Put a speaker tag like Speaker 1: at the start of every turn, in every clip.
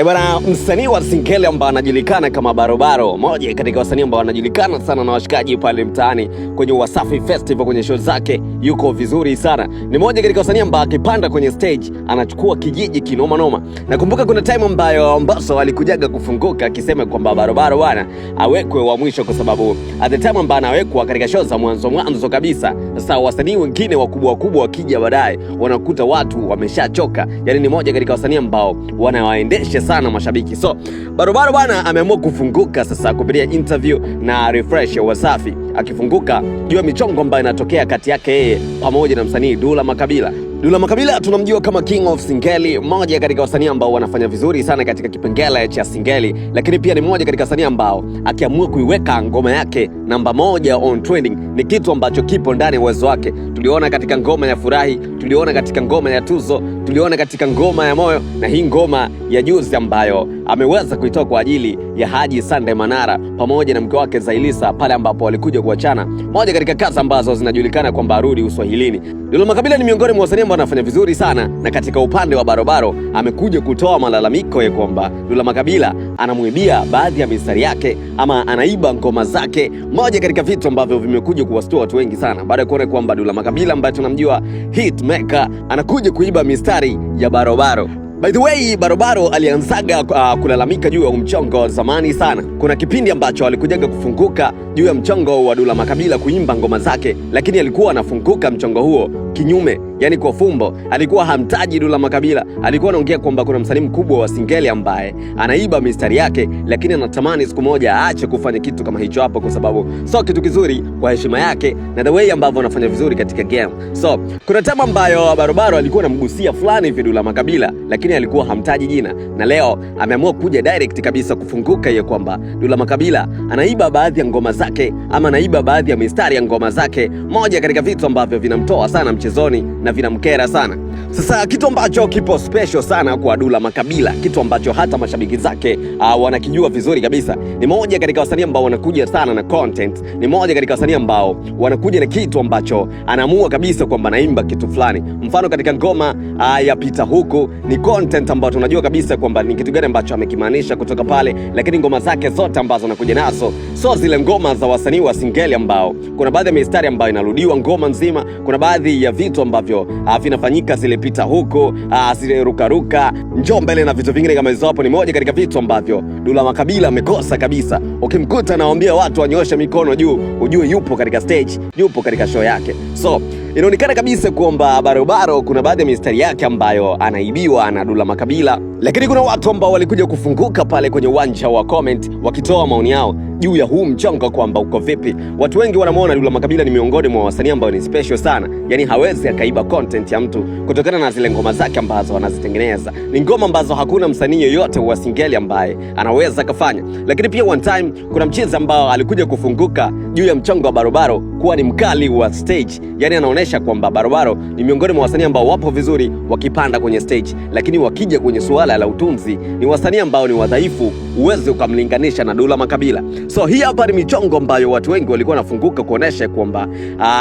Speaker 1: Bwana, msanii wa Singeli ambaye anajulikana kama Barobaro, moja katika wasanii ambao wanajulikana sana na washikaji pale mtaani kwenye Wasafi Festival, kwenye show zake yuko vizuri sana. Ni moja katika wasanii ambao akipanda kwenye stage anachukua kijiji kinoma noma. Nakumbuka kuna time ambayo Mbosso alikujaga kufunguka akisema kwamba Barobaro bwana awekwe wa mwisho kwa sababu at the time ambapo anawekwa katika show za mwanzo kabisa. Sasa wasanii wengine wakubwa wakija baadaye wanakuta watu wameshachoka. Yaani ni moja katika wasanii ambao wanawaendesha sana mashabiki. So Barobaro bwana ameamua kufunguka sasa kupitia interview na Refresh ya Wasafi, akifunguka juu ya michongo ambayo inatokea kati yake yeye pamoja na msanii Dula Makabila. Dula Makabila tunamjua kama King of Singeli, mmoja katika wasanii ambao wanafanya vizuri sana katika kipengele cha Singeli, lakini pia ni mmoja katika wasanii ambao akiamua kuiweka ngoma yake namba 1 on trending ni kitu ambacho kipo ndani ya uwezo wake. Tuliona katika ngoma ya Furahi, tuliona katika ngoma ya Tuzo, tuliona katika ngoma ya Moyo, na hii ngoma ya juzi ambayo ameweza kuitoa kwa ajili ya Haji Sunday Manara pamoja na mke wake Zailisa pale ambapo walikuja kuachana, moja katika kazi ambazo zinajulikana kwamba arudi uswahilini. Dula Makabila ni miongoni mwa wasanii ambao wanafanya vizuri sana, na katika upande wa Barobaro amekuja kutoa malalamiko ya kwamba Dula Makabila anamuibia baadhi ya mistari yake ama anaiba ngoma zake, moja katika vitu ambavyo vimekuja kuwastua watu wengi sana baada ya kuona kwamba Dula Makabila ambaye tunamjua hitmaker anakuja kuiba mistari ya Barobaro. By the way, Barobaro alianzaga kulalamika juu ya mchongo zamani sana. Kuna kipindi ambacho alikujaga kufunguka juu ya mchongo wa Dula Makabila kuimba ngoma zake, lakini alikuwa anafunguka mchongo huo kinyume, yani kwa fumbo. Alikuwa hamtaji Dula Makabila, alikuwa anaongea kwamba kuna msanii mkubwa wa Singeli ambaye anaiba mistari yake, lakini anatamani siku moja aache kufanya kitu kama hicho hapo, kwa sababu sio kitu kizuri kwa heshima yake na the way ambavyo anafanya vizuri katika game. So kuna time ambayo Barobaro alikuwa anamgusia fulani hivi Dula Makabila, lakini alikuwa hamtaji jina, na leo ameamua kuja direct kabisa kufunguka ya kwamba Dula Makabila anaiba baadhi ya ngoma zake ama anaiba baadhi ya mistari ya ngoma zake, moja katika vitu ambavyo vinamtoa sana mchezoni na vinamkera sana. Sasa kitu ambacho kipo special sana kwa Dula Makabila, kitu ambacho hata mashabiki zake wanakijua vizuri kabisa, ni moja katika wasanii ambao wanakuja sana na content, ni moja katika wasanii ambao wanakuja na kitu ambacho anaamua kabisa kwamba anaimba kitu fulani. Mfano katika ngoma ya Pita Huku ni content ambayo tunajua kabisa kwamba ni kitu gani ambacho amekimaanisha kutoka pale, lakini ngoma zake zote ambazo anakuja nazo so zile ngoma za wasanii wa Singeli ambao kuna baadhi ya mistari ambayo inarudiwa ngoma nzima, kuna baadhi ya vitu ambavyo vinafanyika zile Pita Huku, zile rukaruka, njoo mbele na vitu vingine kama hizo hapo. Ni moja katika vitu ambavyo Dula Makabila amekosa kabisa. Ukimkuta naambia watu wanyooshe mikono juu, ujue yupo katika stage, yupo katika show yake. So inaonekana kabisa kwamba Barobaro kuna baadhi ya mistari yake ambayo anaibiwa na Dula Makabila, lakini kuna watu ambao walikuja kufunguka pale kwenye uwanja wa comment wakitoa maoni yao juu ya huu mchongo kwamba uko vipi. Watu wengi wanamuona Dula Makabila ni miongoni mwa wasanii ambao ni special sana, yani hawezi akaiba content ya mtu kutokana na zile ngoma zake ambazo anazitengeneza. Ni ngoma ambazo hakuna msanii yoyote wa Singeli ambaye anaweza kufanya. Lakini pia one time kuna mchezo ambao alikuja kufunguka juu ya mchongo wa Barobaro kuwa ni mkali wa stage, yani anaonesha kwamba Barobaro ni miongoni mwa wasanii ambao wapo vizuri wakipanda kwenye stage, lakini wakija kwenye suala la utunzi ni wasanii ambao ni wadhaifu, uweze ukamlinganisha na Dula Makabila. So hii hapa ni michongo ambayo watu wengi walikuwa wanafunguka kuonesha kwamba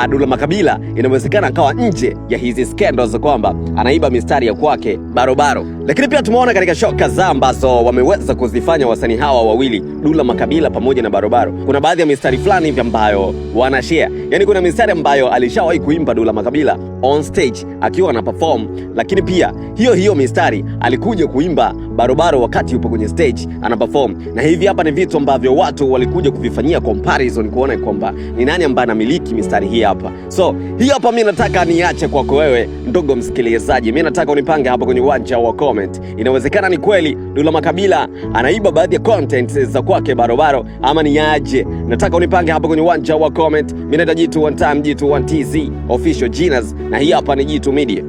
Speaker 1: Dula Makabila inawezekana akawa nje ya hizi scandals kwamba anaiba mistari ya kwake Barobaro. Lakini pia tumeona katika show kadhaa ambazo wameweza kuzifanya wasanii hawa wawili Dula Makabila pamoja na Barobaro, kuna baadhi ya mistari fulani hivi ambayo wanashare. Yani kuna mistari ambayo alishawahi kuimba Dula Makabila on stage akiwa ana perform, lakini pia hiyo mistari alikuja kuimba Barobaro wakati yupo kwenye stage ana perform. Na hivi hapa ni vitu ambavyo watu walikuja kuvifanyia comparison kuona kwamba ni nani ambaye anamiliki mistari hii hapa. So hii hapa mimi nataka niache kwako wewe ndugu msikilizaji. Mimi nataka unipange hapa kwenye uwanja wa comment. Inawezekana ni kweli Dula Makabila anaiba baadhi ya content za kwake Barobaro ama ni aje? Nataka unipange hapa kwenye uwanja wa comment. Mimi naitwa Jitu One Time, Jitu One TZ official Genius, na hii hapa ni Jitu Media.